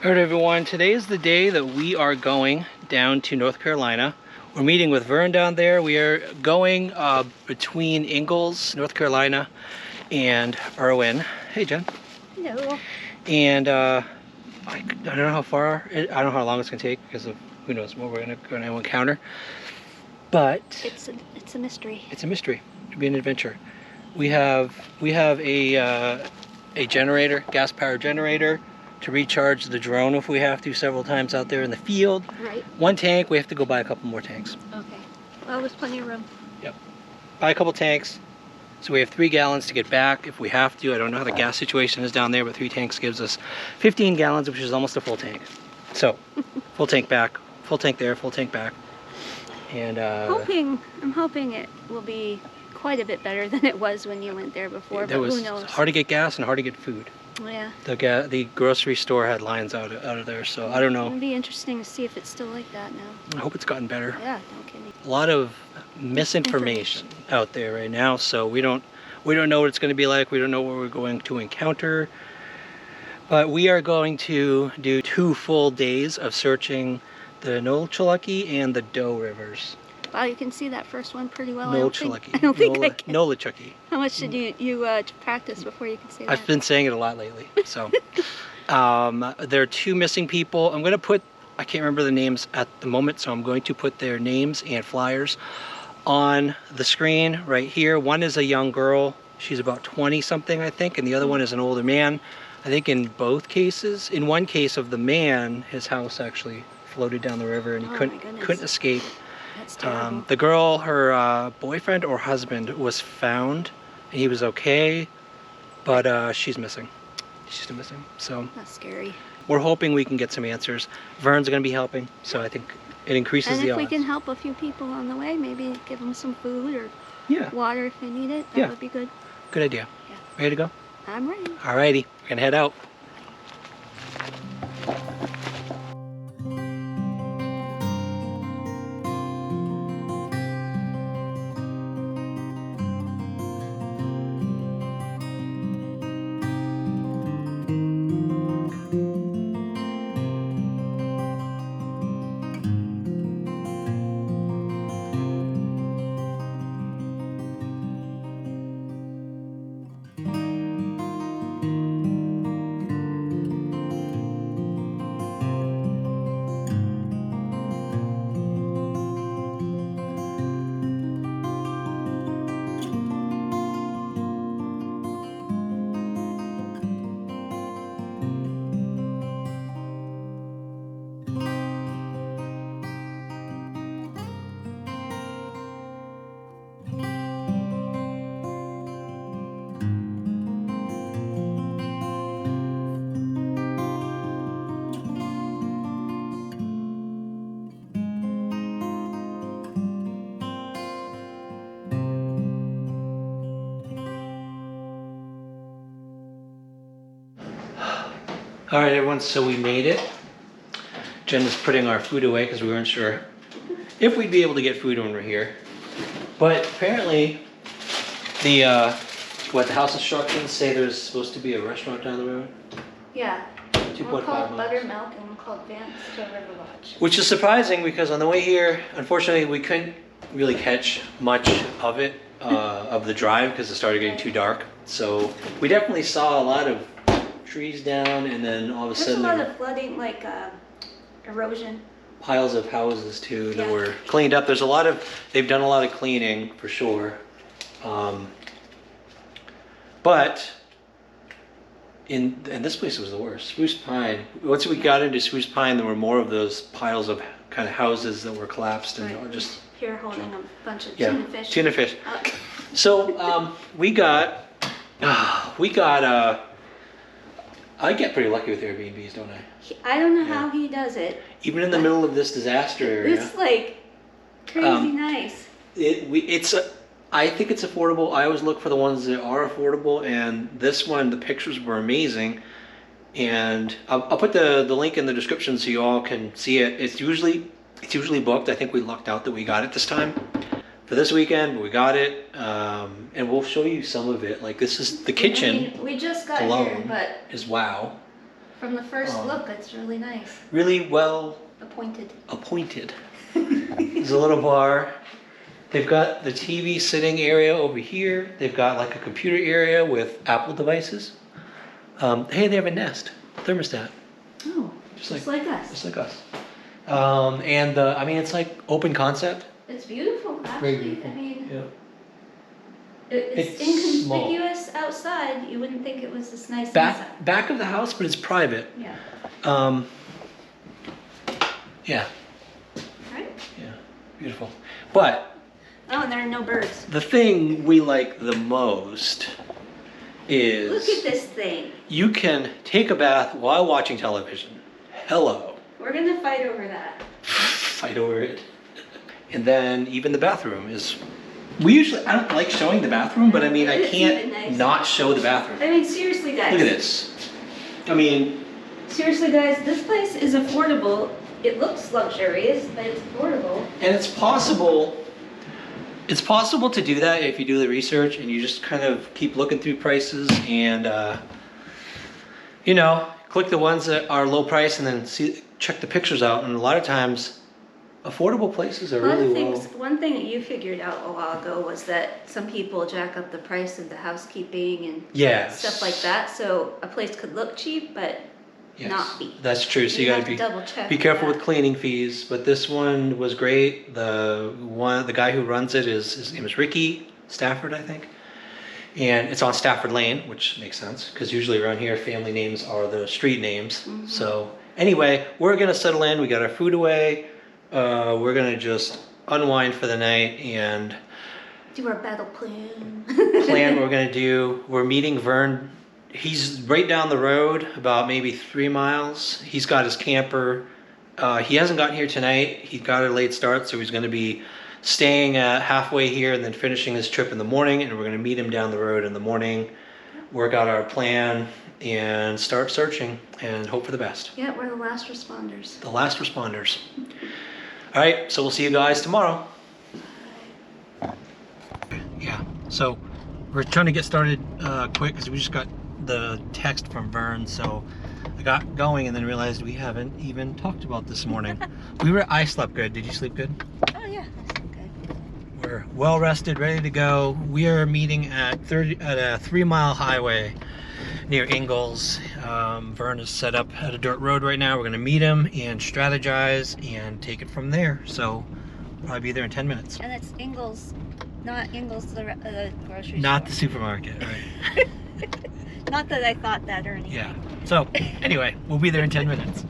All right, everyone, today is the day that we are going down to North Carolina. We're meeting with Vern down there. We are going between Ingalls, North Carolina, and Erwin. Hey, Jen. Hello. And I don't know how far, I don't know how long it's going to take because of who knows what we're going to encounter. But it's a mystery. It's a mystery. It'll be an adventure. We have a generator, gas-powered generator, to recharge the drone if we have to several times out there in the field. Right. One tank, we have to go buy a couple more tanks. Okay. Well, there's plenty of room. Yep. Buy a couple tanks. So we have 3 gallons to get back if we have to. I don't know how the gas situation is down there, but 3 tanks gives us 15 gallons, which is almost a full tank. So, full tank back, full tank there, full tank back. And I'm hoping it will be quite a bit better than it was when you went there before, but who knows? Hard to get gas and hard to get food. Yeah. The grocery store had lines out of there, so I don't know. It'll be interesting to see if it's still like that now. I hope it's gotten better. Yeah, no kidding. A lot of misinformation out there right now, so we don't know what it's going to be like. We don't know what we're going to encounter. But we are going to do 2 full days of searching the Nolachulaki and the Doe rivers. Wow, you can see that first one pretty well. Nolachulaki. I don't think I can. Nolachulaki. How much did you practice before you can say that? I've been saying it a lot lately. So there are 2 missing people. I'm going to put, I can't remember the names at the moment, so I'm going to put their names and flyers on the screen right here. One is a young girl. She's about 20 something, I think, and the other one is an older man. I think in both cases, in one case of the man, his house actually floated down the river and he couldn't escape. That's terrible. The girl, her boyfriend or husband was found and he was okay, but she's missing. She's still missing. So that's scary. We're hoping we can get some answers. Vern's going to be helping, so I think it increases the odds. And if we can help a few people on the way, maybe give them some food or water if they need it, that would be good. Good idea. Yeah. Ready to go? I'm ready. Alrighty, we're going to head out. All right, everyone, so we made it. Jen was putting our food away because we weren't sure if we'd be able to get food when we're here. But apparently, the house instructions say there's supposed to be a restaurant down the road. Yeah. 2.5 one called miles. Buttermilk and one called Vance to River Lodge. Which is surprising because on the way here, unfortunately, we couldn't really catch much of it, of the drive because it started getting too dark. So we definitely saw a lot of trees down, and then all of a sudden there's a lot of flooding, like erosion. Piles of houses too that were cleaned up. They've done a lot of cleaning for sure. But and this place was the worst. Spruce Pine. Once we got into Spruce Pine, there were more of those piles of kind of houses that were collapsed and just here holding a bunch of tuna fish. Tuna fish. So we got. I get pretty lucky with Airbnbs, don't I? I don't know how he does it. Even in the middle of this disaster area. It's like crazy nice. I think it's affordable. I always look for the ones that are affordable, and this one, the pictures were amazing. And I'll put the link in the description so you all can see it. It's usually booked. I think we lucked out that we got it this time for this weekend, but we got it. And we'll show you some of it. Like this is the kitchen. We just got alone here, but is wow. From the first look, it's really nice. Really well Appointed. There's a little bar. They've got the TV sitting area over here. They've got like a computer area with Apple devices. Hey, they have a Nest thermostat. Oh, just like us. Just like us. And I mean, it's like open concept. It's beautiful, Very actually. beautiful. I mean, Yeah. it's inconspicuous outside. You wouldn't think it was this nice inside. Back of the house, but it's private. Yeah. Yeah. Right? Yeah. Beautiful. But Oh, and there are no birds. the thing we like the most is Look at this thing. you can take a bath while watching television. Hello. We're gonna fight over that. Fight over it. And then even the bathroom is. I don't like showing the bathroom, but I mean, I It's even can't nicer. not show the bathroom. I mean, seriously, guys. Look at this. I mean, Seriously, guys, this place is affordable. It looks luxurious, but it's affordable. and it's possible. It's possible to do that if you do the research and you just kind of keep looking through prices and, click the ones that are low price and then check the pictures out. And a lot of times, affordable places are really low. One thing that you figured out a while ago was that some people jack up the price of the housekeeping and Yes. stuff like that. So a place could look cheap, but Yes, not be. that's true. So you have gotta to double check be careful that. with cleaning fees. But this one was great. The guy who runs it his name is Ricky Stafford, I think, and it's on Stafford Lane, which makes sense because usually around here family names are the street names. Mm-hmm. So anyway, we're gonna settle in. We got our food away. We're gonna just unwind for the night and Do our battle plan. plan what we're gonna do. We're meeting Vern. He's right down the road, about maybe 3 miles. He's got his camper. He hasn't gotten here tonight. He got a late start, so he's going to be staying halfway here and then finishing his trip in the morning. And we're going to meet him down the road in the morning, work out our plan, and start searching and hope for the best. Yeah, we're the last responders. The last responders. All right, so we'll see you guys tomorrow. Yeah, so we're trying to get started quick because we just got the text from Vern, so I got going and then realized we haven't even talked about this morning. I slept good. Did you sleep good? Oh yeah, that's okay. We're well rested, ready to go. We are meeting at a 3-mile highway near Ingalls. Vern is set up at a dirt road right now. We're gonna meet him and strategize and take it from there. So we'll probably be there in 10 minutes. And it's Ingalls, not Ingalls the grocery store. Not the supermarket, right? Not that I thought that or anything. Yeah. So anyway, we'll be there in 10 minutes.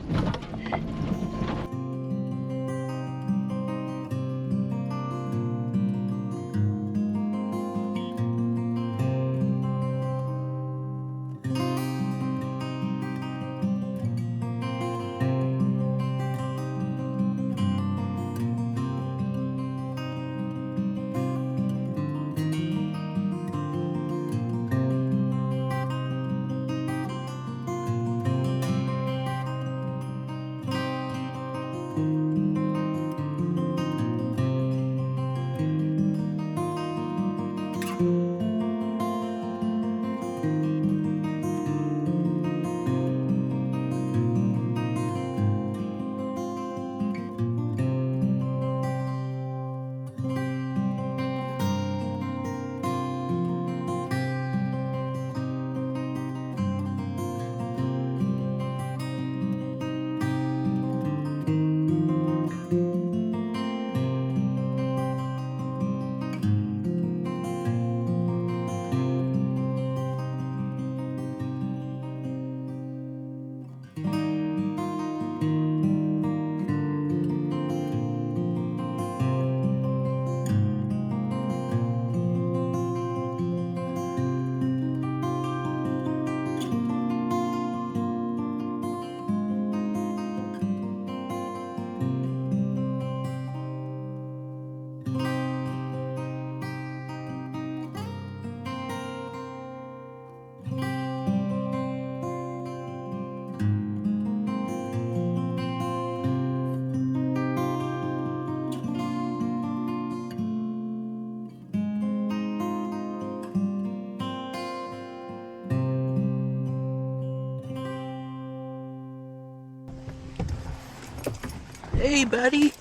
Hey, buddy.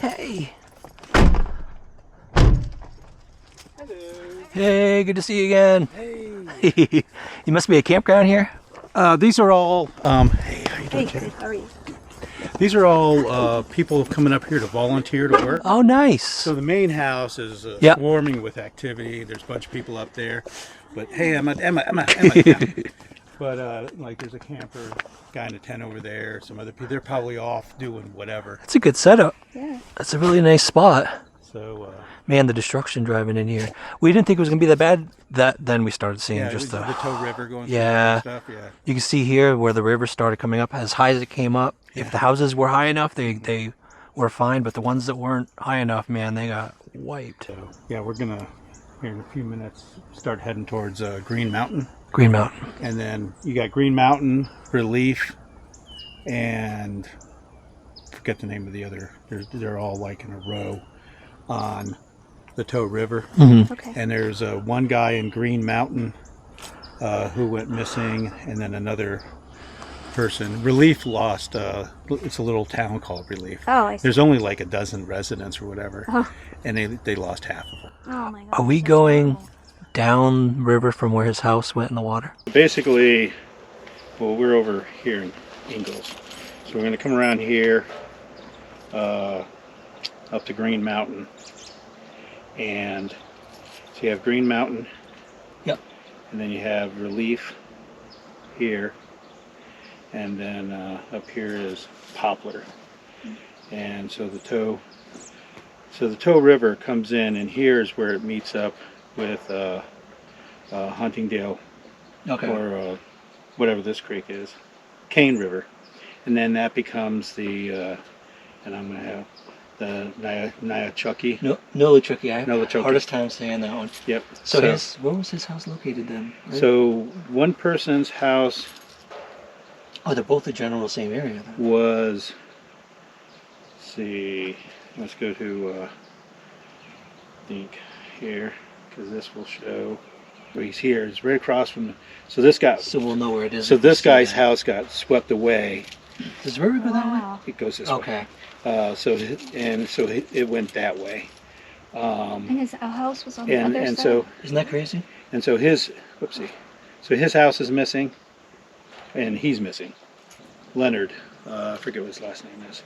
Hey. Hey, good to see you again. Hey. You must be a campground here? These are all, hey, how you doing, Hey, Jay? how are you? These are all people coming up here to volunteer to work. Oh, nice. So the main house is Yep. swarming with activity. There's a bunch of people up there. But hey, Emma. Yeah. But like there's a camper guy in a tent over there. Some other people, they're probably off doing whatever. That's a good setup. Yeah. That's a really nice spot. So Man, the destruction driving in here. We didn't think it was going to be that bad. Then we started seeing yeah, just the Tow River going through Yeah. and stuff. Yeah. You can see here where the river started coming up as high as it came up. If the houses were high enough, they were fine. But the ones that weren't high enough, man, they got wiped. So yeah, we're gonna here in a few minutes start heading towards Green Mountain. Green Mountain. And then you got Green Mountain, Relief, and forget the name of the other. They're all like in a row on the Tow River. Mm-hmm. Okay. And there's one guy in Green Mountain who went missing, and then another person. Relief lost. It's a little town called Relief. Oh, I see. There's only like a dozen residents or whatever, Oh. and they lost half of them. Oh my god. Are we going down river from where his house went in the water? Basically, well, we're over here in Ingalls, so we're going to come around here up to Green Mountain, and so you have Green Mountain. Yep. And then you have Relief here, and then up here is Poplar, and so the Tow River comes in, and here is where it meets up with Huntingdale, or whatever this creek is, Cane River, and then that becomes the and I'm gonna have the Nyachucky. No, Nolichucky. I have Nolichucky. hardest time saying that one. Yep. So where was his house located then? Right? So one person's house Oh, they're both the general same area then. was, let's see, let's go to I think here, because this will show where he's here. It's right across from so this guy, So we'll know where it is. so if we this see guy's that. house got swept away. Does the river go that way? Wow. It goes this way. Okay. So it went that way. And his house was on the And other and side? so Isn't that crazy? and so his so his house is missing, and he's missing. Leonard, I forget what his last name is.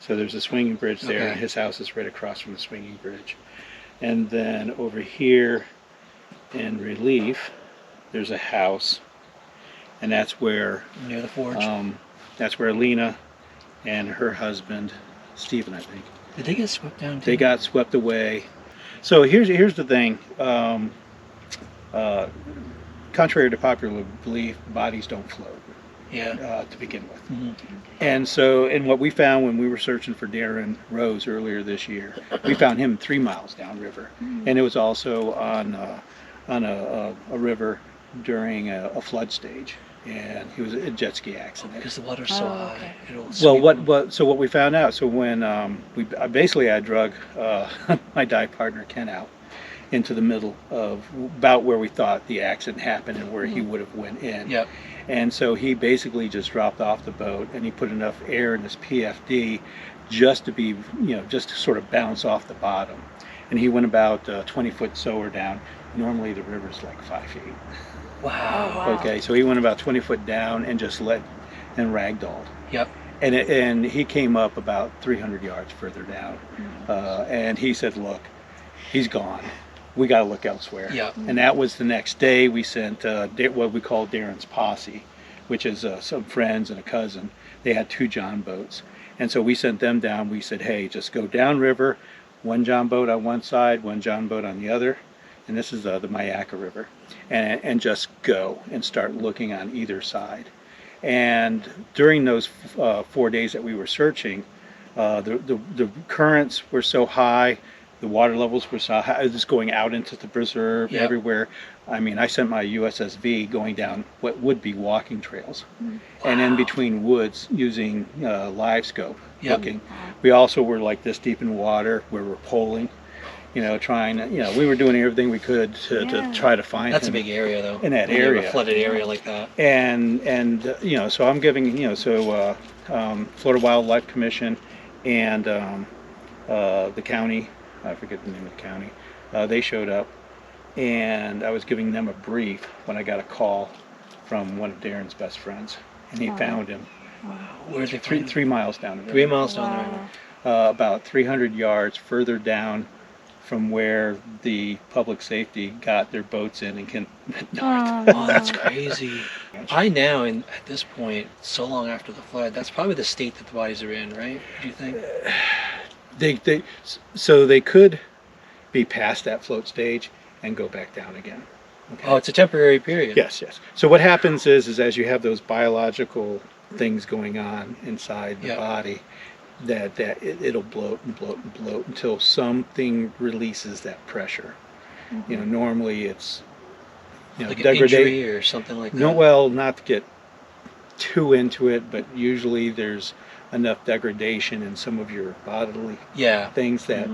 So there's a swinging bridge there, Okay. and his house is right across from the swinging bridge. And then over here in Relief, there's a house, and that's where Near the forge. Alina and her husband, Stephen, I think, Did they get swept down too? they got swept away. So here's the thing. Contrary to popular belief, bodies don't float Yeah. to begin with. Mm-hmm. And so, and what we found when we were searching for Darren Rose earlier this year, we found him 3 miles downriver, and it was also on a river during a flood stage, and he was a jet ski accident. Because the water's so Oh, high. okay. It'll Well, sweep them. what we found out? So when I drug my dive partner Ken out into the middle of about where we thought the accident happened and where he would have went in. Yep. And so he basically just dropped off the boat, and he put enough air in his PFD just to be, just to sort of bounce off the bottom. And he went about 20 foot sower down. Normally the river's like 5 feet. Wow. Oh, wow. Okay, so he went about 20 foot down and just and ragdolled. Yep. And he came up about 300 yards further down, and he said, "Look, he's gone. We got to look elsewhere." Yeah. And that was the next day. We sent what we call Darren's posse, which is some friends and a cousin. They had 2 John boats, and so we sent them down. We said, "Hey, just go downriver, 1 John boat on one side, 1 John boat on the other." And this is the Myakka River, and just go and start looking on either side. And during those 4 days that we were searching, the currents were so high, the water levels were so high, just going out into the preserve everywhere. I mean, I sent my USSV going down what would be walking trails, and in between woods using live scope looking. We also were like this deep in water where we're polling. Trying to, we were doing everything we could to try to find That's a him big area though. in that When you have area. a flooded area like that. And so I'm giving, Florida Wildlife Commission and the county, I forget the name of the county, they showed up, and I was giving them a brief when I got a call from one of Darren's best friends, and he found him Where's it? 3 miles down the river. 3 miles down the river. About 300 yards further down from where the public safety got their boats in and can north. Oh, that's crazy. I now, at this point, so long after the flood, that's probably the state that the bodies are in, right? Do you think? So they could be past that float stage and go back down again. Okay. Oh, it's a temporary period. Yes. So what happens is as you have those biological things going on inside the body, that it'll bloat and bloat and bloat until something releases that pressure. Normally it's Like an injury or something like that. No, well, not to get too into it, but usually there's enough degradation in some of your bodily things that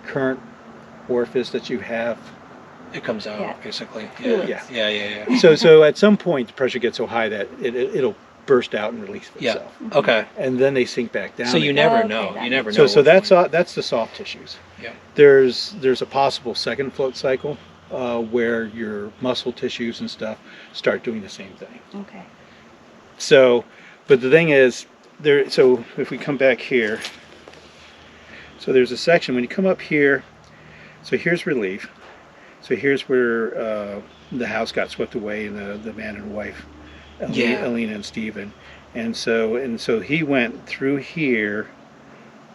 current orifice that you have. It comes out basically. Fluids. Yeah. So at some point the pressure gets so high that it'll burst out and release itself. Yeah. Okay. And then they sink back down. So you again. never know. You never know. So that's the soft tissues. Yeah. There's a possible second float cycle where your muscle tissues and stuff start doing the same thing. Okay. So, but the thing is, so if we come back here, so there's a section when you come up here. So here's relief. So here's where the house got swept away, and the man and wife, Alina and Stephen, and so he went through here,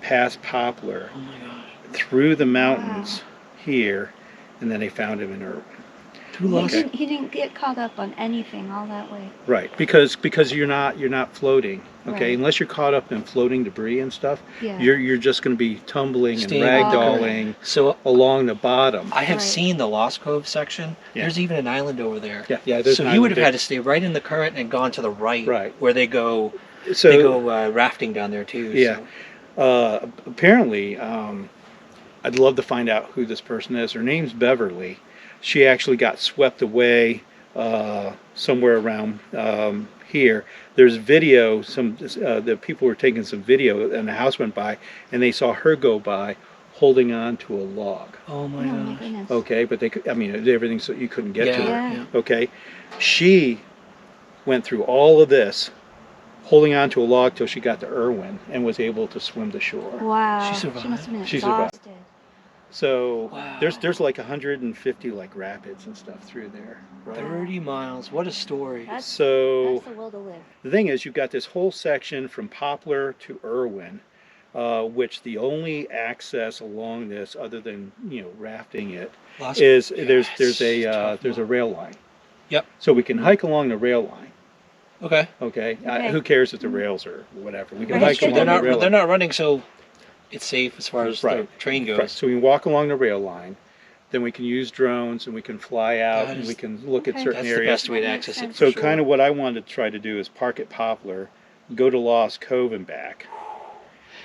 past Poplar, Oh my gosh. through the mountains here, and then they found him in Erwin. He didn't get caught up on anything all that way. Right, because you're not floating, okay? Right. Unless you're caught up in floating debris and stuff, Yeah. you're just going to be tumbling Staying and on the ragdolling So along the bottom. I have Right. seen the Lost Cove section. Yeah. There's even an island over there. Yeah. There's So an you would have island had to stay right in the current and gone to the right, Right. where they go there. So rafting down there too. yeah, So. apparently, I'd love to find out who this person is. Her name's Beverly. She actually got swept away somewhere around here. There's video. The people were taking some video, and the house went by, and they saw her go by, holding on to a log. Oh my Oh my gosh. goodness. Okay, but they could. I mean, everything so you couldn't get to her. Yeah. Okay, she went through all of this, holding on to a log till she got to Erwin and was able to swim to shore. Wow. She survived. must have been She survived. exhausted. So Wow. there's like 150 like rapids and stuff through there. Right? 30 miles. What a story. That's So the will to live. the thing is, you've got this whole section from Poplar to Erwin, which the only access along this, other than rafting it, Lost- is Yeah, there's it's a rail line. Yep. So we can hike along the rail line. Okay. Okay. Okay. Who cares if the rails are whatever? We can Right. hike They're along the rail They're line. not running, so it's safe as far as the Right. train goes. Right. So we can walk along the rail line. Then we can use drones and we can fly out That and is- we can look at Okay. certain That's the areas. best way to That makes access it. sense. for So sure. kind of what I wanted to try to do is park at Poplar, go to Lost Cove and back.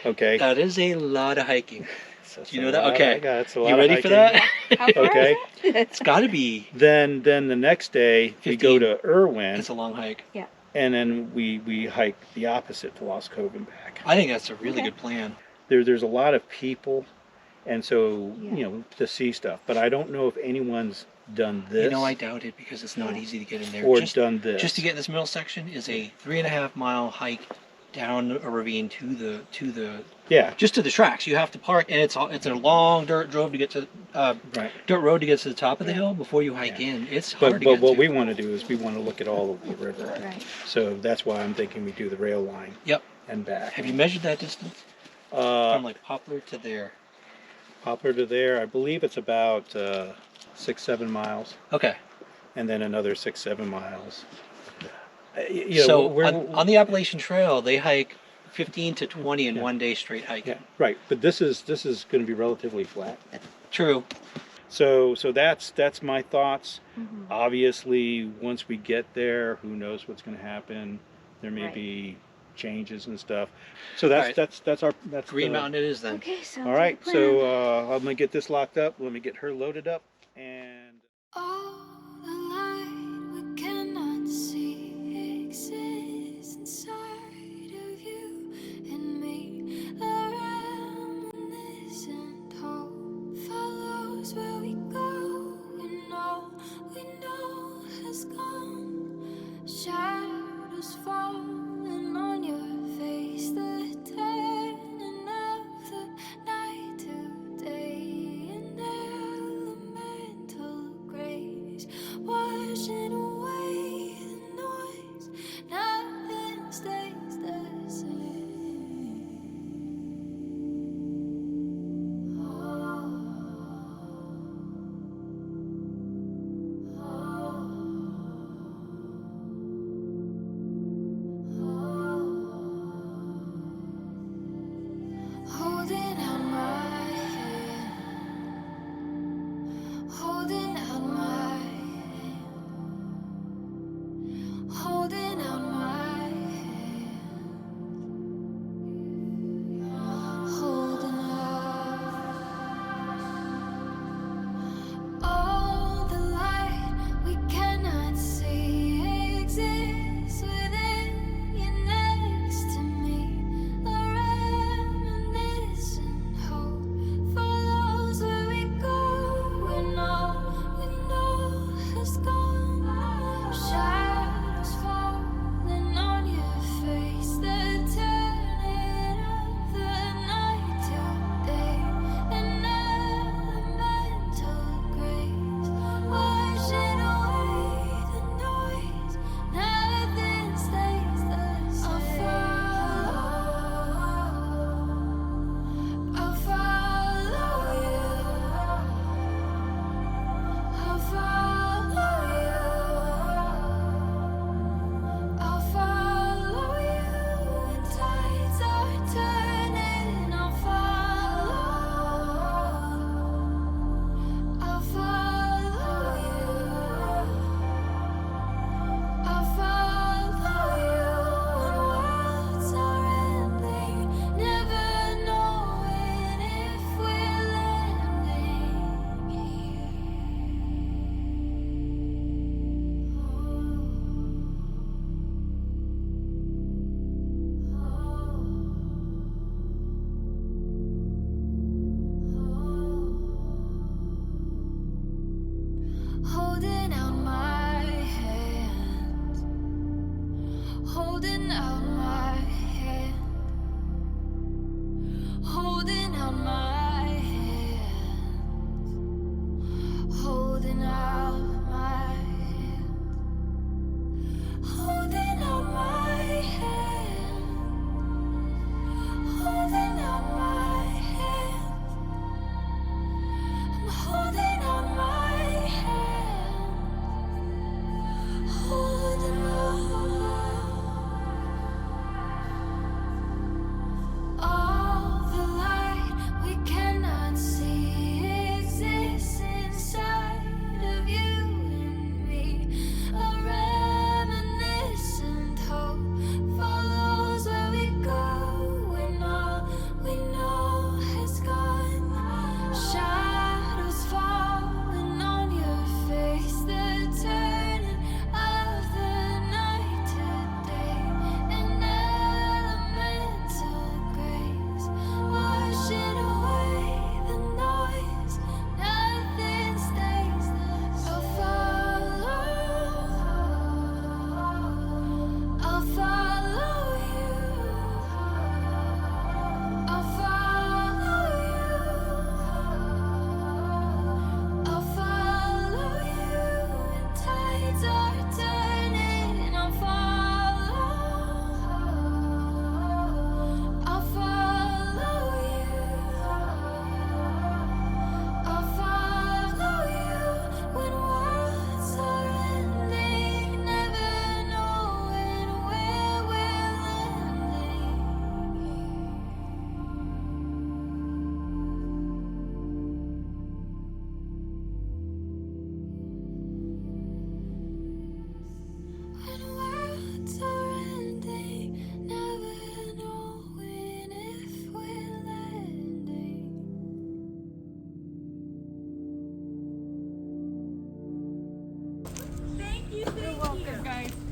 Okay. That is a lot of hiking. That's You know a that? lot- Okay. yeah, it's a You lot of ready for hiking. that? How far Okay. is it? It's got to be. Then the next day we go 15. to Erwin, It's a long hike. and then we hike the opposite to Lost Cove and back. I think that's a really Okay. good plan. There's a lot of people, and so Yeah. to see stuff. But I don't know if anyone's done this I doubt it because it's not easy to get in there. or just, done this. just to get in this middle section is a 3.5 mile hike down a ravine to the yeah, just to the tracks. You have to park, and it's a long dirt road to get to right. dirt road to get to the top of the hill before you hike Yeah. in. It's hard But to get what to. we want to do is we want to look at all of the river. Right. So that's why I'm thinking we do the rail line. Yep. And back. Have you measured that distance from like Poplar to there? Poplar to there, I believe it's about 6-7 miles, Okay. and then another 6-7 miles. So we're- on the Appalachian Trail, they hike 15 to 20 in Yeah. one day straight hiking. yeah, right. But this is going to be relatively flat. True. So that's my thoughts. Mhm. Obviously, once we get there, who knows what's going to happen? There may Right. be changes and stuff. So that's Alright. that's Green the- Mountain it is then. Okay, sounds All right. like a plan. So I'm gonna get this locked up. Let me get her loaded up and. All the light we cannot see exists inside of you and me. The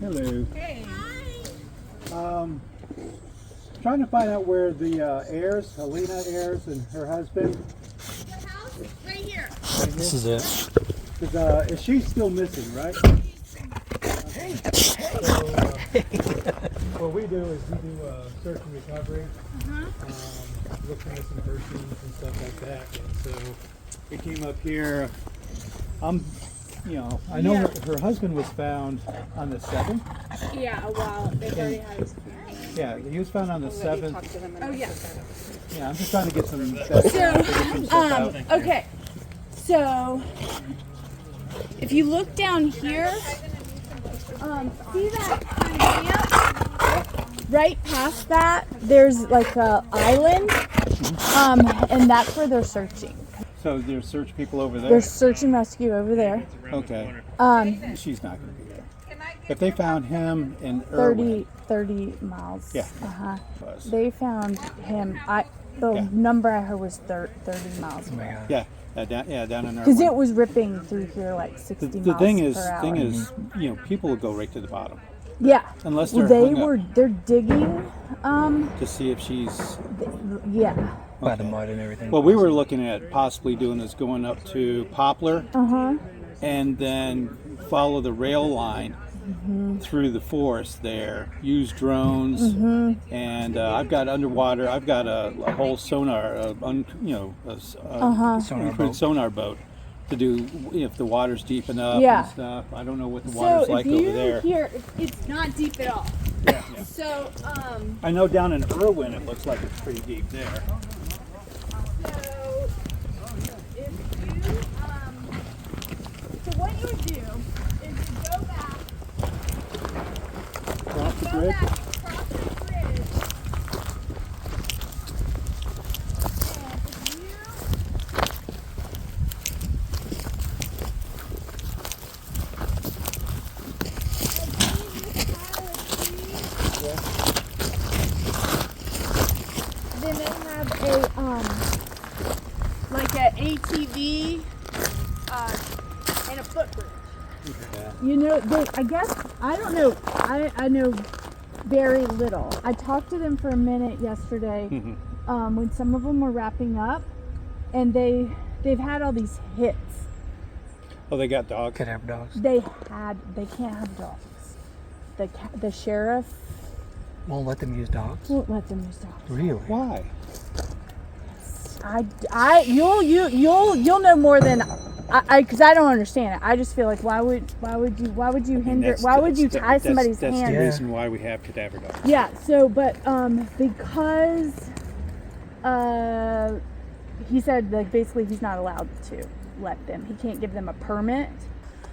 Hello. Hey. Trying to find out where the heirs, Helena heirs and her husband. The house right here. This is it. Is she still missing, right? What we do is we do search and recovery. Look for missing persons and stuff like that. And so we came up here. I know her husband was found on the 7th. Yeah, a while. They've already had his Yeah, he was found on the 7th. Oh, yeah. Yeah, I'm just trying to get some. Okay. So, if you look down here, see that kind of camp? Right past that, there's like a island, and that's where they're searching. So there's search people over there. There's search and rescue over there. Okay. She's not going to be there. If they found him in 30 miles. Yeah. Was. They found him. The number I heard was 30 miles away. Yeah. Down in Because Erwin. it was ripping through here like 60 The miles thing per hour. is, people will go right to the bottom. Yeah. Unless they're they're digging. To see if she's. Yeah. By the mud and everything. Well, we were looking at possibly doing this, going up to Poplar, and then follow the rail line through the forest there. Use drones, and I've got underwater. I've got a whole sonar, sonar boat to do if the water's deep enough and stuff. I don't know what the water's like over there. Here, it's not deep at all. Yeah. So, I know down in Erwin it looks like it's pretty deep there. So, if you, so what you would do is you go back, Cross the bridge. across the bridge, and then they have like an ATV and a footbridge. You know, I guess, I don't know, I know very little. I talked to them for a minute yesterday when some of them were wrapping up, and they've had all these hits. Oh, they got dogs. Could have dogs. They can't have dogs. The sheriff Won't let them use dogs. won't let them use dogs. Really? Why? You'll know more than because I don't understand it. I just feel like why would you hinder? Why would you tie somebody's That's hands? the reason why we have cadaver dogs. Yeah. So, but because he said like basically he's not allowed to let them. He can't give them a permit.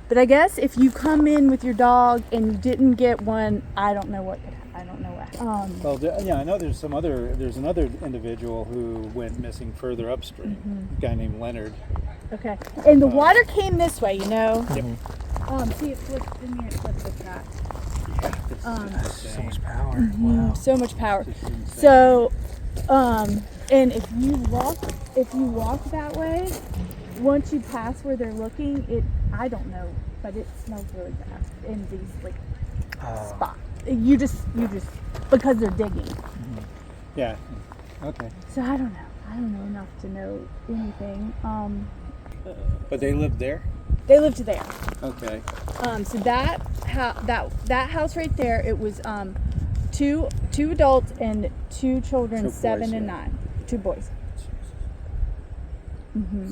But I guess if you come in with your dog and you didn't get one, I don't know what. Well, I know there's another individual who went missing further upstream. A guy named Leonard. Okay. And the water came this way, you know. Yep. See, it flipped in here. It flipped the track. So much power. Wow. So much power. So, and if you walk that way, once you pass where they're looking, I don't know, but it smells really bad in these like spots. You just because they're digging. Yeah. Okay. So I don't know. I don't know enough to know anything. But they lived there. They lived there. Okay. So that house right there, it was two adults and two children, 7 and 9, 2 boys.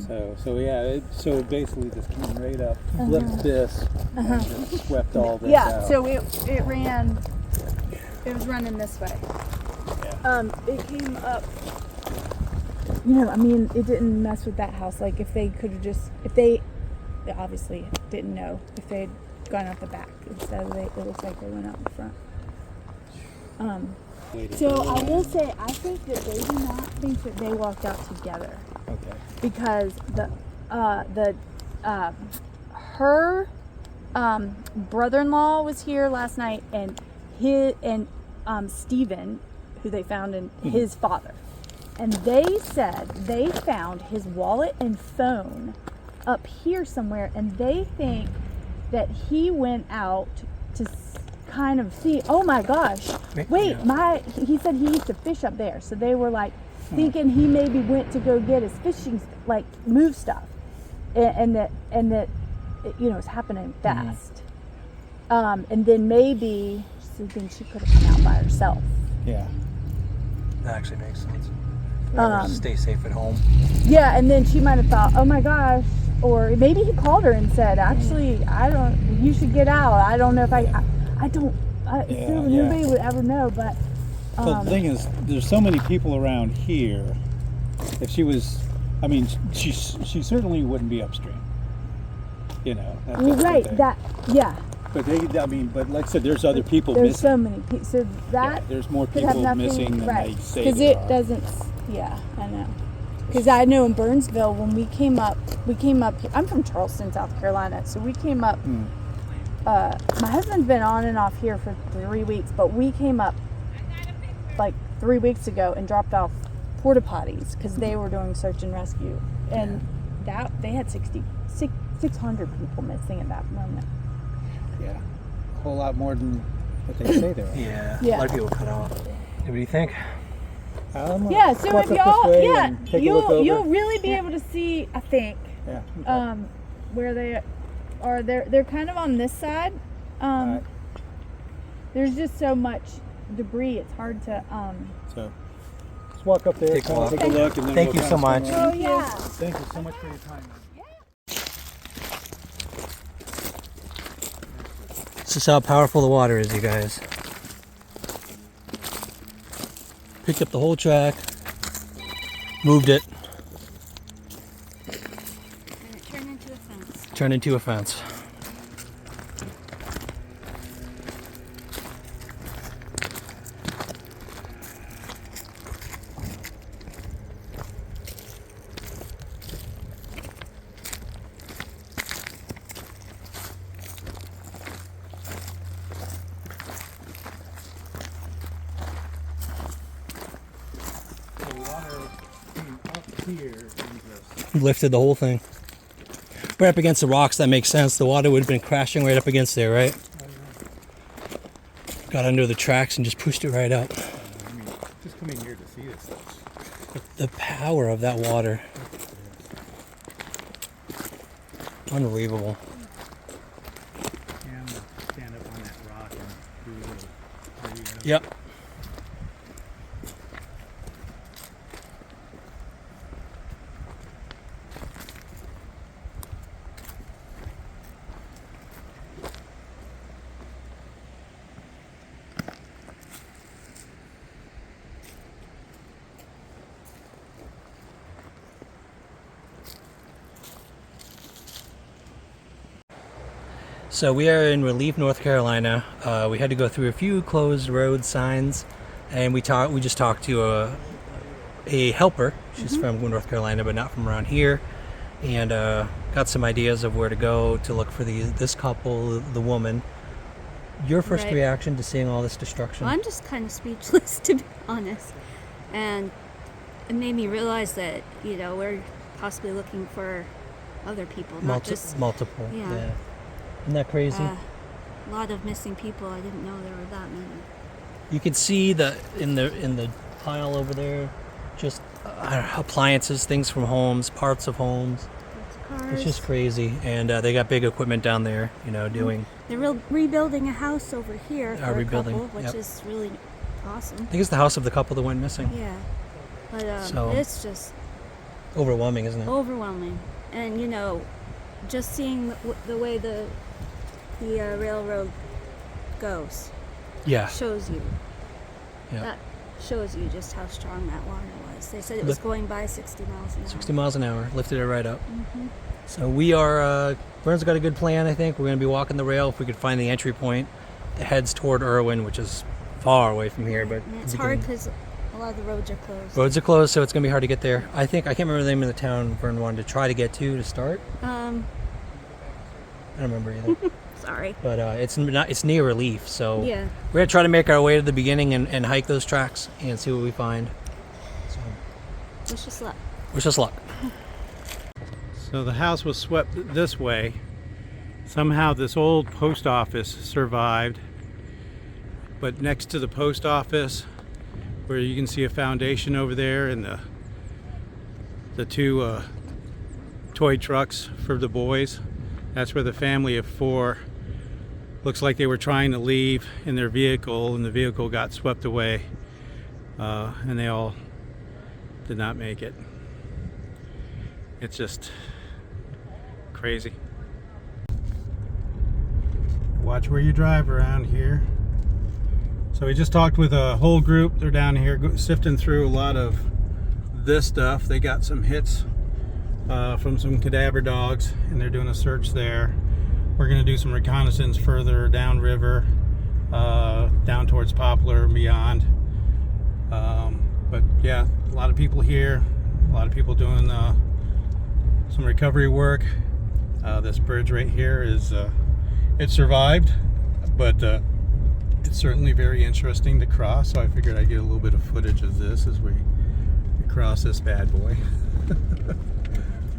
So basically this came right up, flipped this, and just swept all this out. So it was running this way. Yeah. It came up. You know, I mean, it didn't mess with that house. Like if they could have they obviously didn't know if they had gone out the back instead of it looks like they went out the front. So I will say, I think that they do not think that they walked out together. Okay. Because her brother-in-law was here last night, and Stephen, who they found, and his father, and they said they found his wallet and phone up here somewhere, and they think that he went out to kind of see, oh my gosh, wait, he said he used to fish up there. So they were like thinking he maybe went to go get his fishing, like move stuff. And that, you know, it's happening fast. And then maybe then she could have come out by herself. Yeah. That actually makes sense. Stay safe at home. Yeah, and then she might have thought, oh my gosh, or maybe he called her and said, actually, you should get out. I don't know if nobody would ever know, but. Well, the thing is, there's so many people around here. If she was, I mean, she certainly wouldn't be upstream. You know. That's Right, yeah. But but like I said, there's other people There's missing. so many people, so that there's more could have people nothing, missing than right? they say Because there it are. doesn't. Yeah, I know. Because I know in Burnsville when we came up. I'm from Charleston, South Carolina, so we came up. My husband's been on and off here for 3 weeks, but we came up like 3 weeks ago and dropped off porta potties because they were doing search and rescue, and that they had 600 people missing at that moment. Yeah, a whole lot more than what they say there are. Yeah. Yeah. A lot of people cut off. What do you think? Yeah, so walk if up y'all, this way and take a look over. you'll really be able to see, I think, Yeah. Okay. where they are. They're kind of on this side. Alright. There's just so much debris. It's hard to. So let's walk up there, Take a walk. take a look, and then Thank we'll you so kinda spin much. around. Oh yeah. Thank you so much for your time. This is how powerful the water is, you guys. Picked up the whole track, moved it, And it turned into a fence. turned into a fence. Lifted the whole thing. Right up against the rocks, that makes sense. The water would have been crashing right up against there, right? Got under the tracks and just pushed it right up. I mean, just come in here to see this stuff. The power of that water. Unbelievable. Yeah, I'm gonna stand up on that rock and do a little video. Yep. So we are in Relief, North Carolina. We had to go through a few closed road signs, and we just talked to a helper. She's from North Carolina, but not from around here, and got some ideas of where to go to look for this couple, the woman. Your first Right. reaction to seeing all this destruction? Well, I'm just kind of speechless, to be honest. And it made me realize that, you know, we're possibly looking for other people, not just multiple. yeah. Isn't that crazy? a lot of missing people. I didn't know there were that many. You can see in the pile over there, just appliances, things from homes, parts of homes. Cars. It's just crazy, and they got big equipment down there, you know, doing. They're rebuilding a house over here for rebuilding, a couple, which yep. is really awesome. I think it's the house of the couple that went missing. Yeah, but So- it's just Overwhelming, isn't it? overwhelming. And you know, just seeing the way the railroad goes Yeah. shows you. Yeah. That shows you just how strong that water was. They said it was going by 60 miles an hour. 60 miles an hour, lifted it right up. Mm-hmm. So we are. Vern's got a good plan. I think we're going to be walking the rail if we could find the entry point that heads toward Erwin, which is far away from here. But And it's hard because a lot of the roads are closed. roads are closed, so it's going to be hard to get there. I can't remember the name of the town Vern wanted to try to get to start. I don't remember either. Sorry. But it's near Relief, so Yeah. we're gonna try to make our way to the beginning and hike those tracks and see what we find. So Wish us luck. wish us luck. So the house was swept this way. Somehow this old post office survived. but next to the post office, where you can see a foundation over there, and the two toy trucks for the boys. That's where the family of 4 looks like they were trying to leave in their vehicle, and the vehicle got swept away, and they all did not make it. It's just crazy. Watch where you drive around here. So we just talked with a whole group. They're down here sifting through a lot of this stuff. They got some hits from some cadaver dogs, and they're doing a search there. We're going to do some reconnaissance further downriver, down towards Poplar and beyond. But yeah, a lot of people here, a lot of people doing some recovery work. This bridge right here is it survived, but it's certainly very interesting to cross, so I figured I'd get a little bit of footage of this as we cross this bad boy.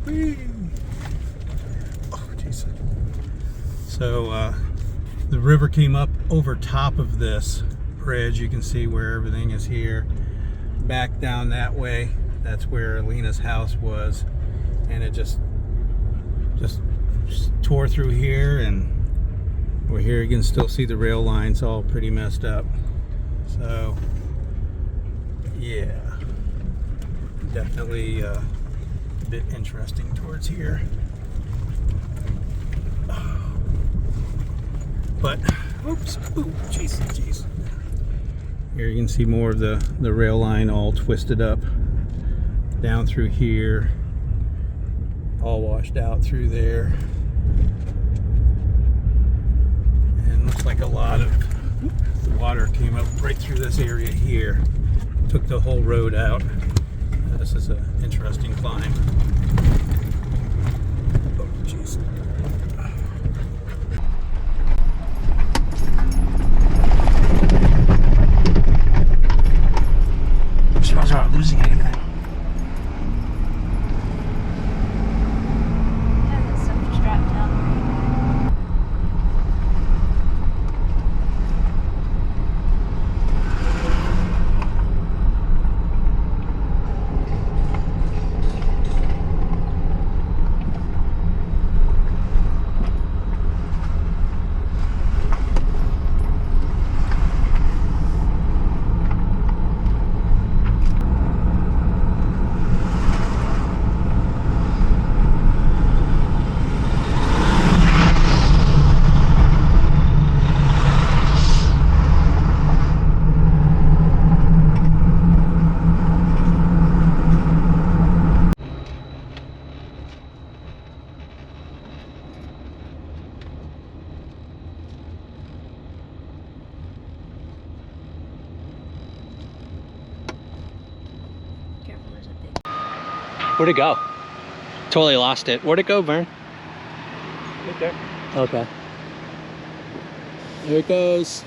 Whee! Oh, jeez. So the river came up over top of this bridge. You can see where everything is here. Back down that way, that's where Alina's house was, and it just tore through here, and over here you can still see the rail lines all pretty messed up. So yeah, definitely a bit interesting towards here. But oops, ooh, jeez. Here you can see more of the rail line all twisted up down through here, all washed out through there. And looks like a lot of the water came up right through this area here, took the whole road out. This is an interesting climb. Oh, jeez. Smells aren't losing anything. Yeah, that stuff strapped down. Careful, there's a big. Where'd it go? Totally lost it. Where'd it go, Vern? Right there. Okay. There it goes.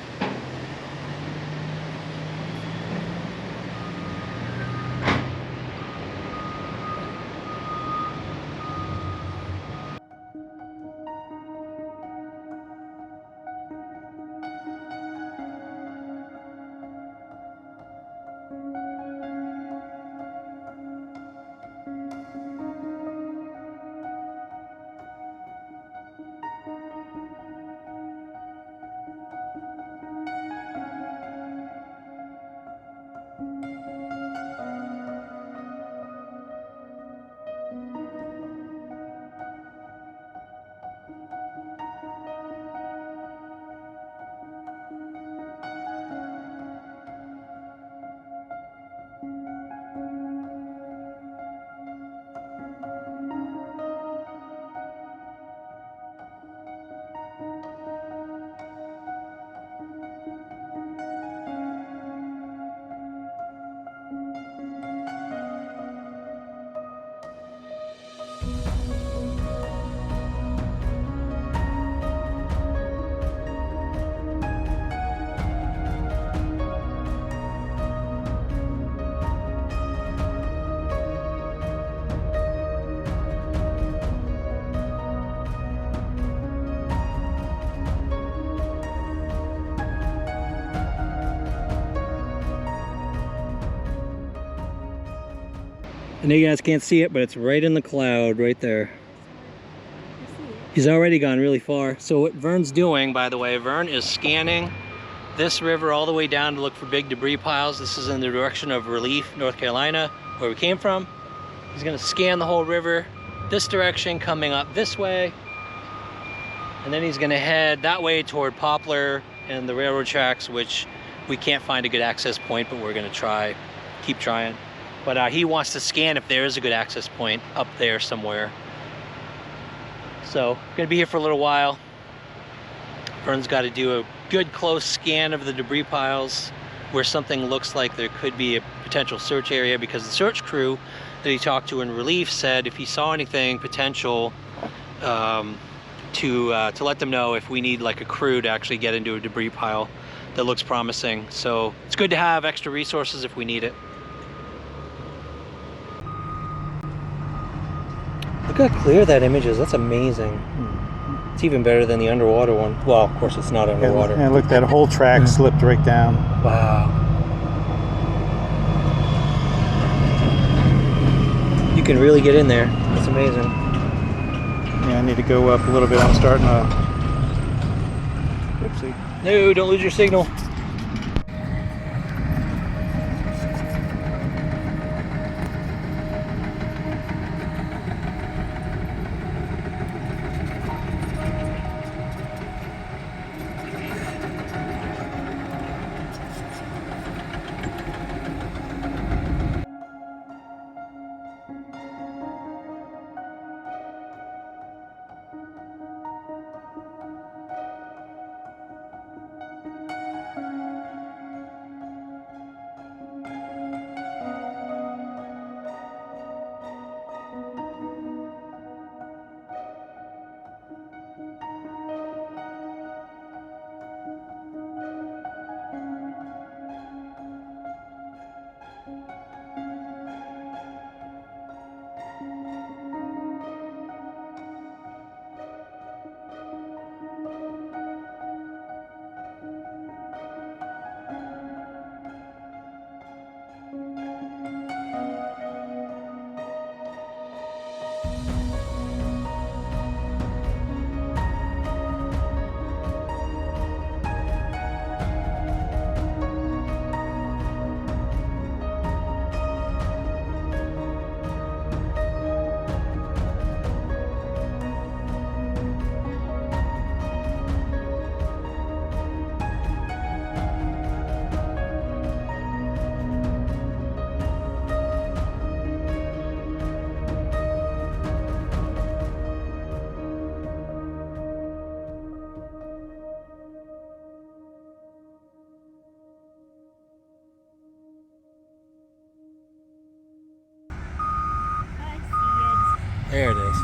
I know you guys can't see it, but it's right in the cloud right there. I see it. He's already gone really far. So what Vern's doing, by the way, Vern is scanning this river all the way down to look for big debris piles. This is in the direction of Relief, North Carolina, where we came from. He's gonna scan the whole river this direction, coming up this way. And then he's gonna head that way toward Poplar and the railroad tracks, which we can't find a good access point, but we're gonna keep trying. But he wants to scan if there is a good access point up there somewhere. So, gonna be here for a little while. Vern's got to do a good close scan of the debris piles where something looks like there could be a potential search area, because the search crew that he talked to in Relief said if he saw anything potential to let them know if we need like a crew to actually get into a debris pile that looks promising. So it's good to have extra resources if we need it. Look how clear that image is. That's amazing. It's even better than the underwater one. Well, of course it's not underwater. And look, that whole track slipped right down. Wow. You can really get in there. That's amazing. Yeah, I need to go up a little bit. I'm starting to... Oopsie. No, don't lose your signal. There it is.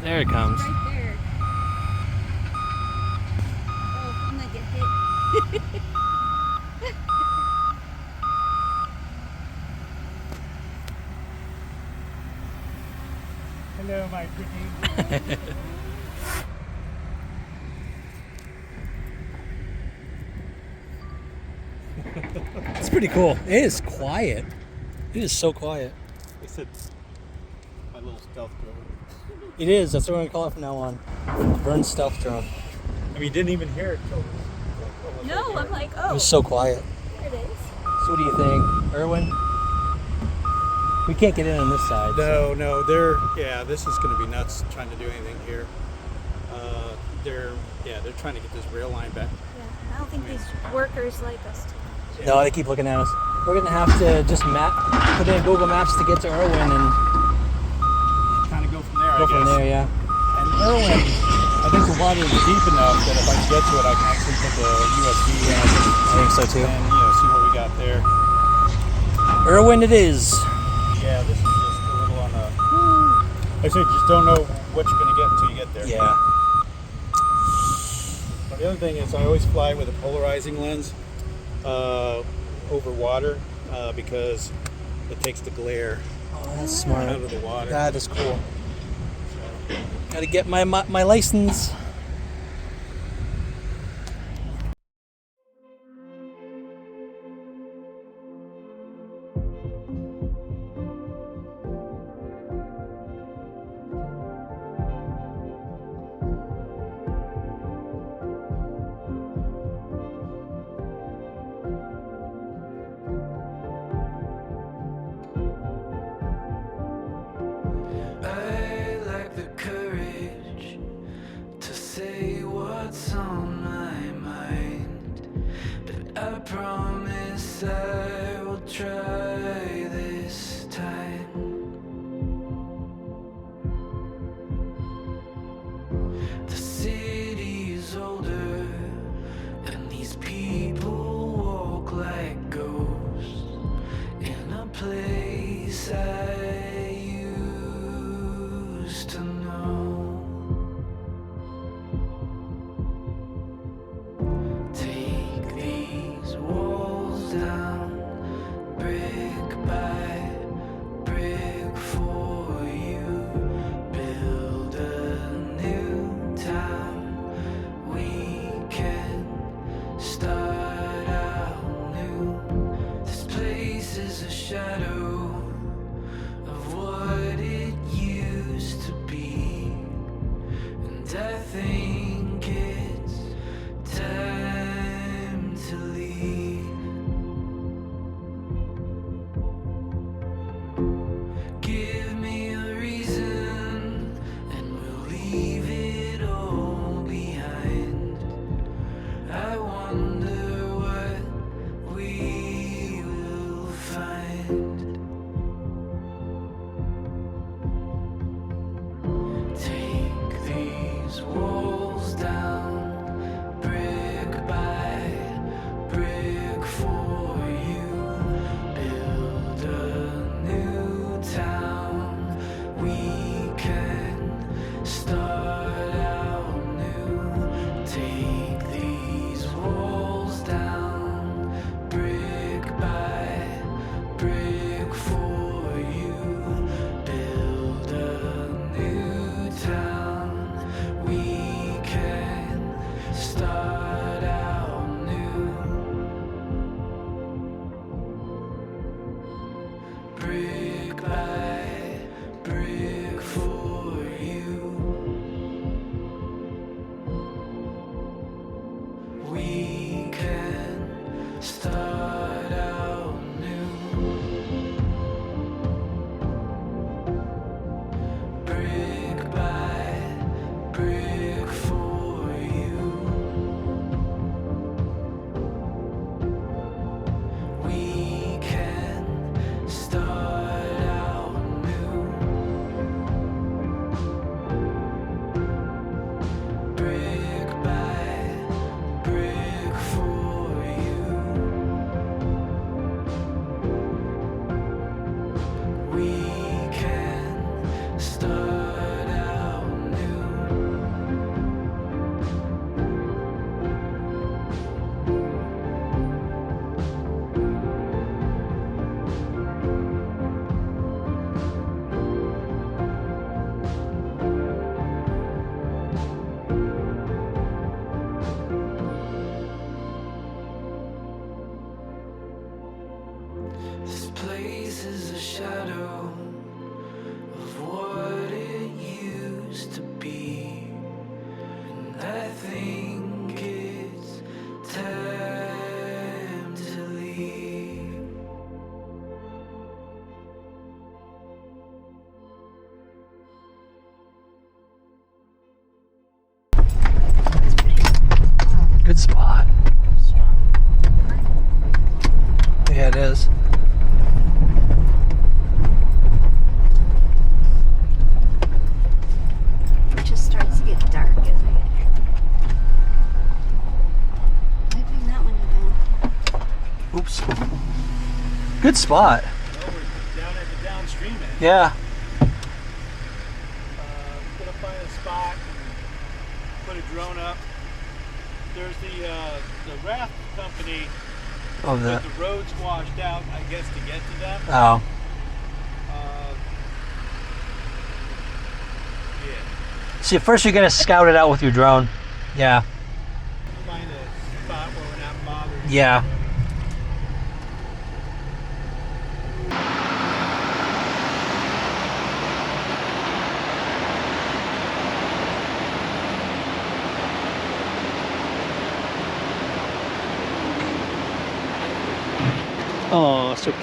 There it comes. Right there. Oh, I'm gonna get hit. Hello, my pretty. It's pretty cool. It is quiet. It is so quiet. They said my little stealth drone. It is. That's what we're going to call it from now on. Vern's stealth drone. I mean, you didn't even hear it till No, I'm like, It oh, was so quiet. there it is. So what do you think, Erwin? We can't get in on this side. so- No, yeah, this is going to be nuts trying to do anything here. They're trying to get this rail line back. Yeah, I don't think these workers like us too much. No, they keep looking at us. We're going to have to just put in Google Maps to get to Erwin and Kind of go from there, go from there, yeah. And Erwin, I think the water is deep enough that if I can get to it, I can actually put the USB in I think so too. and see what we got there. Erwin it is. Yeah, this is just a little on the. I say just don't know what you're going to get until you get there. Yeah. But the other thing is, I always fly with a polarizing lens over water because it takes the glare Oh, that's out smart. of the water. That is cool. Got to get my license. say what's on my mind, but I promise I will try this time. The city's older, and these people walk like ghosts in a place I used to know. Take these walls down, brick by brick for you. Build a new town. We can start out new. This place is a shadow of what it used to be, and I think it's time to leave. Give me a reason, and we'll leave it all behind. I wonder what we will find. Take these walls down, brick by brick for you. Build a new town. We can start out new. Take these walls down, brick by brick for you. Build a new town. We can start out new. Brick by brick for you. We can start out new. Brick by brick for you. We can start out new. Brick by brick for you. We can start out new. This place is a shadow of what it used to be, and I think it's time to leave. Good spot. Yeah, it is. It just starts to get dark as I get here. Might bring that one down. Oops. Good spot. Well, we're down at the downstream end. Yeah. Gonna find a spot and put a drone up. There's the raft company, Oh, but the road's washed out, I guess, to get to them. Oh. Yeah. See, first you're gonna scout it out with your drone. Yeah. Find a spot where we're not bothered. Yeah. Oh, so cute.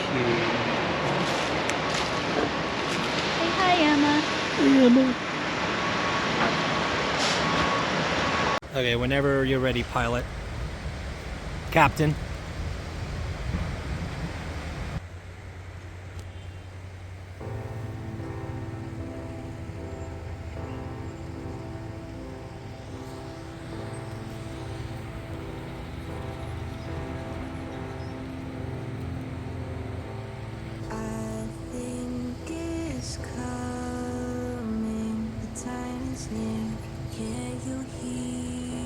Say hi, Emma. Emma. Okay, whenever you're ready, pilot. Captain. I think it's coming. The time is near. Can you hear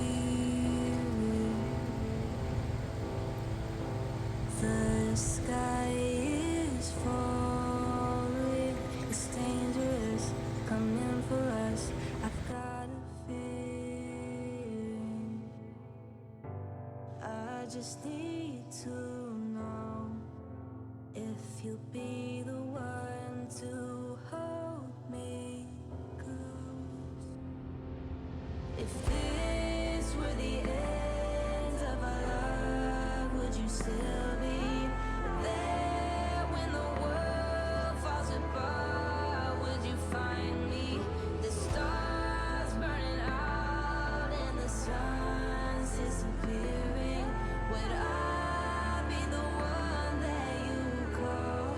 it? The sky is falling. It's dangerous. Coming for us. I've got a feeling. I just need to know if you'll be the one to hold me close. If this were the end of our love, would you still be there when the world falls apart? Would you find me? The stars burning out and the sun's disappearing. Would I be the one that you call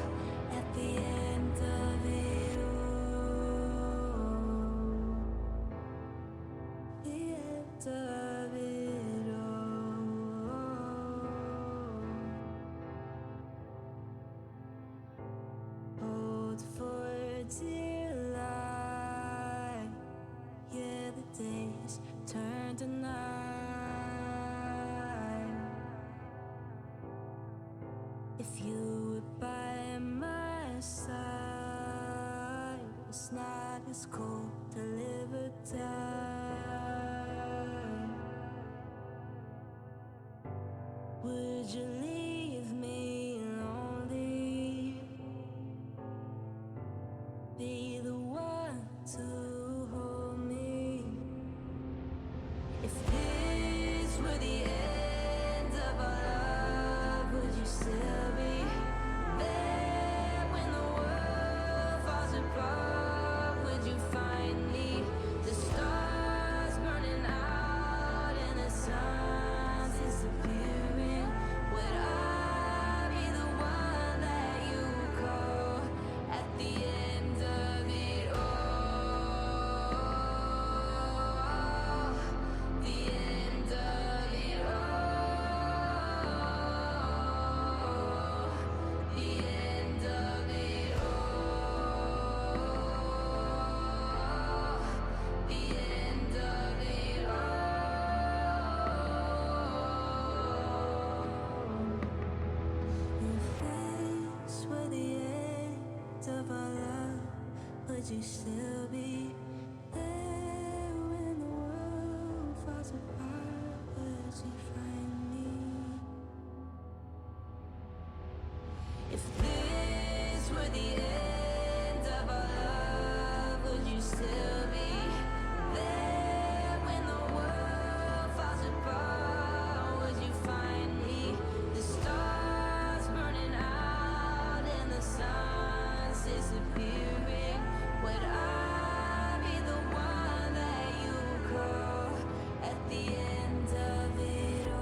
at the end of it all? The end of it all. Hold for dear life. Yeah, the days turn to night. If you were by my side, it's not as cold to live or die. Would you leave me lonely? Be the one to hold me. If this were the end of our love, would you still be there when the world falls apart? Would you find me? The stars burning out and the sun's disappearing. Would I be the one that you call at the end of it all? The end of it all. The end of it all. The end of it all. If this were the end of our love, would you still be there when the world falls apart? Would you find me? If this were the end of our love, would you still be there when the world falls apart? Would you find me? The stars burning out and the sun's disappearing. Would I be the one that you call at the end of it all?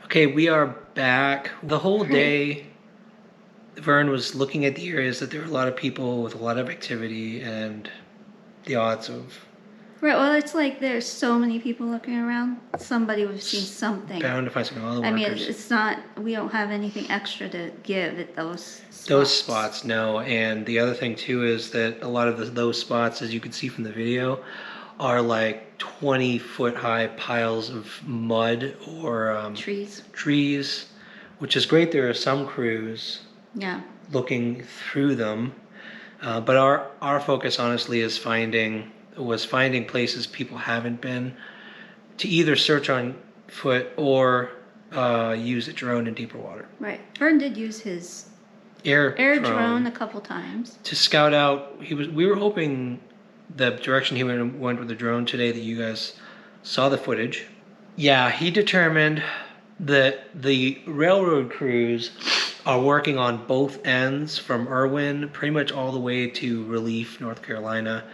Okay, we are back. The whole day, Vern was looking at the areas that there were a lot of people with a lot of activity and the odds of Right, well, it's like there's so many people looking around. Somebody would have seen something. bound to find some other I workers. mean, it's not, we don't have anything extra to give at those spots. Those spots, no. And the other thing too is that a lot of those spots, as you can see from the video, are like 20-foot high piles of mud or Trees. which is great. There are some crews Yeah. looking through them, but our focus honestly is finding places people haven't been, to either search on foot or use a drone in deeper water. Right. Vern did use his Air drone a couple times. to scout out. We were hoping the direction he went with the drone today that you guys saw the footage. Yeah, he determined that the railroad crews are working on both ends from Erwin pretty much all the way to Relief, North Carolina.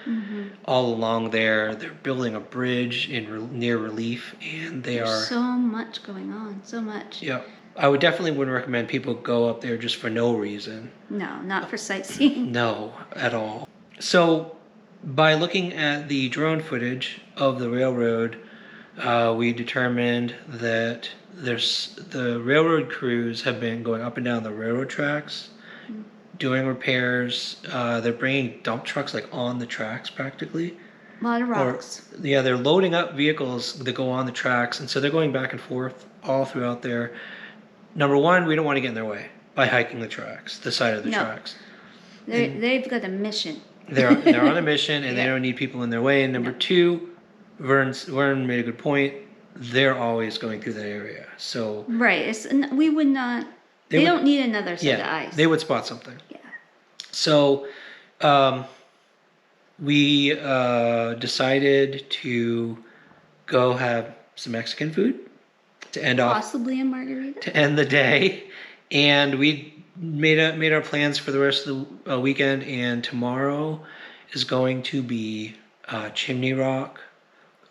All along there, they're building a bridge near Relief, and they There's are so much going on, so much. yeah. I would definitely wouldn't recommend people go up there just for no reason. No, not for sightseeing. No, at all. So, by looking at the drone footage of the railroad, we determined that the railroad crews have been going up and down the railroad tracks, doing repairs. They're bringing dump trucks like on the tracks practically. A lot of rocks. Yeah, they're loading up vehicles that go on the tracks, and so they're going back and forth all throughout there. Number one, we don't want to get in their way by hiking the tracks, the side of the No. tracks. They've got a mission. They're on a mission, and they don't need people in their way. And number two, Vern made a good point. They're always going through that area, so Right. We would not. They don't need another set of eyes. they would spot something. Yeah. So, we decided to go have some Mexican food to end off. Possibly a margarita. To end the day, and we made our plans for the rest of the weekend. And tomorrow is going to be Chimney Rock.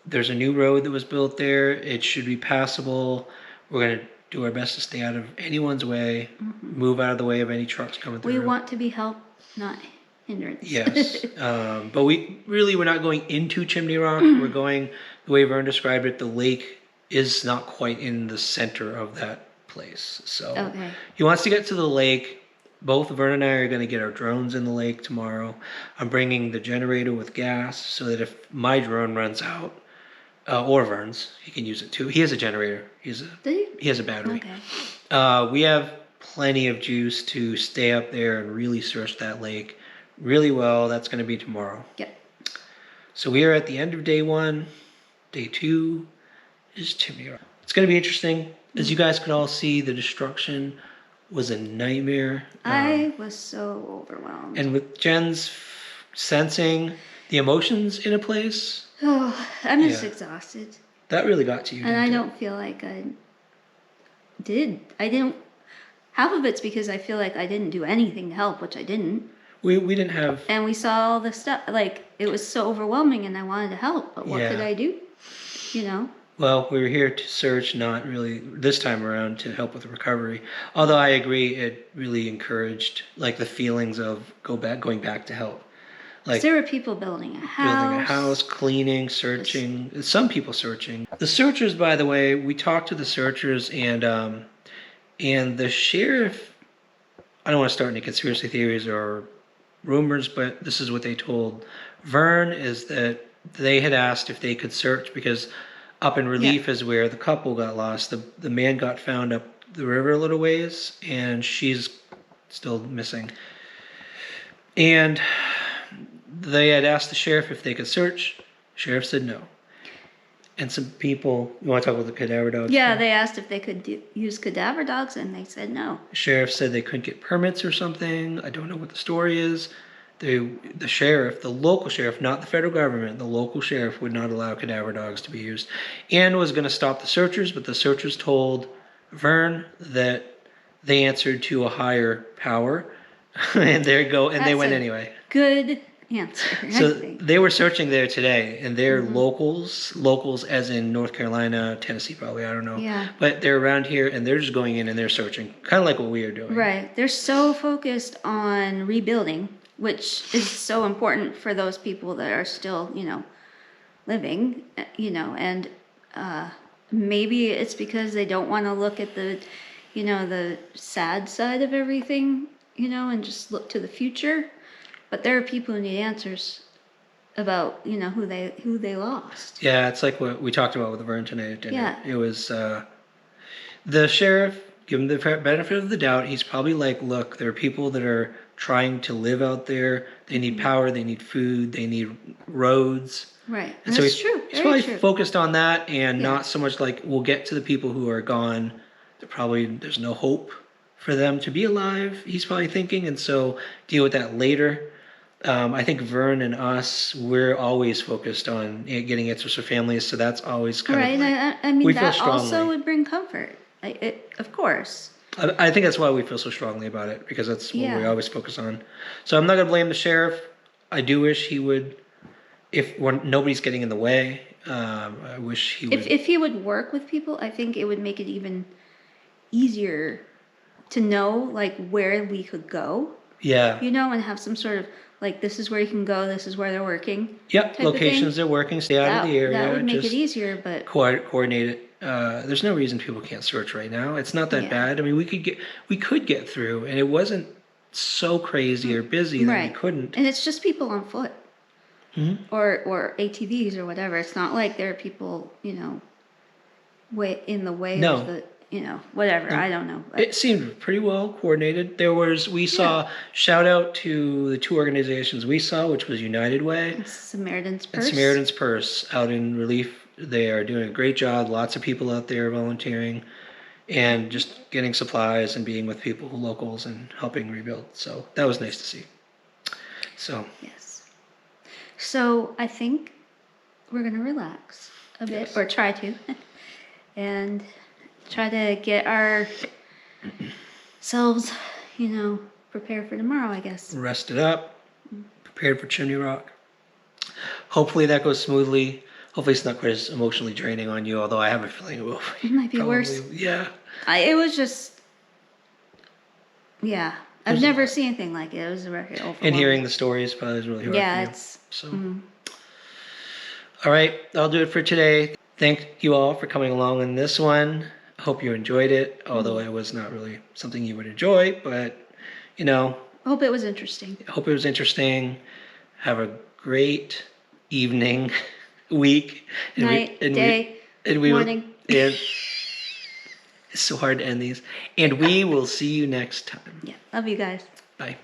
There's a new road that was built there. It should be passable. We're gonna do our best to stay out of anyone's way, move out of the way of any trucks coming through. We want to be help, not hindrance. Yes, but we're not going into Chimney Rock. We're going the way Vern described it. The lake is not quite in the center of that place. So Okay. he wants to get to the lake. Both Vern and I are going to get our drones in the lake tomorrow. I'm bringing the generator with gas so that if my drone runs out, or Vern's, he can use it too. He has a generator. He has a battery. Okay. We have plenty of juice to stay up there and really search that lake really well. That's going to be tomorrow. Yep. So we are at the end of day one. Day two is Chimney Rock. It's going to be interesting. As you guys could all see, the destruction was a nightmare. I was so overwhelmed. And with Jen's sensing the emotions in a place, Oh, I'm just Yeah. exhausted. that really got to you. And I didn't it? don't feel like I did. I didn't. Half of it's because I feel like I didn't do anything to help, which I didn't. We didn't have. And we saw all the stuff. Like, it was so overwhelming and I wanted to help. But what Yeah. could I do? You know? Well, we were here to search, not really this time around to help with the recovery. Although I agree, it really encouraged like the feelings of going back to help. Like There were people building a house. building a house, cleaning, searching. Some people searching. The searchers, by the way, we talked to the searchers, and the sheriff. I don't want to start any conspiracy theories or rumors, but this is what they told Vern, is that they had asked if they could search because up in Relief is where the couple got lost. The man got found up the river a little ways, and she's still missing. And they had asked the sheriff if they could search. Sheriff said no. And some people, you want to talk about the cadaver dogs? Yeah, they asked if they could use cadaver dogs, and they said no. Sheriff said they couldn't get permits or something. I don't know what the story is. The sheriff, the local sheriff, not the federal government, the local sheriff would not allow cadaver dogs to be used, and was going to stop the searchers, but the searchers told Vern that they answered to a higher power, and there you go, and they That's went a anyway. Good answer, I So think. they were searching there today, and they're locals as in North Carolina, Tennessee probably, I don't know. Yeah. But they're around here, and they're just going in and they're searching, kind of like what we are doing. Right. They're so focused on rebuilding, which is so important for those people that are still, living, and maybe it's because they don't want to look at the, the sad side of everything, and just look to the future. But there are people who need answers about, who they lost. Yeah, it's like what we talked about with Vern tonight at dinner. Yeah. It was the sheriff, give him the benefit of the doubt. He's probably like, look, there are people that are trying to live out there. They need power, they need food, they need roads. Right. And That's so true. he's Very probably true. focused on that and Yeah. not so much like, we'll get to the people who are gone. There's no hope for them to be alive, he's probably thinking, and so deal with that later. I think Vern and us, we're always focused on getting answers for families, so that's always kind Right, of like, and I mean, we feel that also strongly. would bring comfort, of course. I think that's why we feel so strongly about it, because that's what we Yeah. always focus on. So I'm not gonna blame the sheriff. I do wish he would, if when nobody's getting in the way, I wish he would. If he would work with people, I think it would make it even easier to know like where we could go, Yeah. you know, and have some sort of like, this is where you can go, this is where they're working. Yep. type of Locations thing. they're working, stay out of the area. That would make just it easier, but coordinate it. There's no reason people can't search right now. It's not that Yeah. bad. I mean, we could get through, and it wasn't so crazy or busy that we right. couldn't. And it's just people on foot. Mhm. Or ATVs or whatever. It's not like there are people, you know, way in the way No. of the, you know, whatever. I don't know. But It seemed pretty well coordinated. We saw, shout out to the two organizations we saw, which was United Way Samaritan's and Purse. Samaritan's Purse out in relief. They are doing a great job. Lots of people out there volunteering and just getting supplies and being with people, locals, and helping rebuild. So that was nice to see. So Yes. So I think we're gonna relax a bit, Yes. or try to, and try to get ourselves, you know, prepared for tomorrow, I guess. rested up, prepared for Chimney Rock. Hopefully that goes smoothly. Hopefully it's not quite as emotionally draining on you, although I have a feeling it will. It might be worse. Yeah. It was just, yeah. I've never seen anything like it. It was very overwhelming. And hearing the stories probably is really hard Yeah, for you. it's. So, mm. all right, I'll do it for today. Thank you all for coming along in this one. Hope you enjoyed it, although it was not really something you would enjoy, but you know, I hope it was interesting. hope it was interesting. Have a great evening, week, Night, day, morning. And it's so hard to end these. And we will see you next time. Yeah, love you guys. Bye.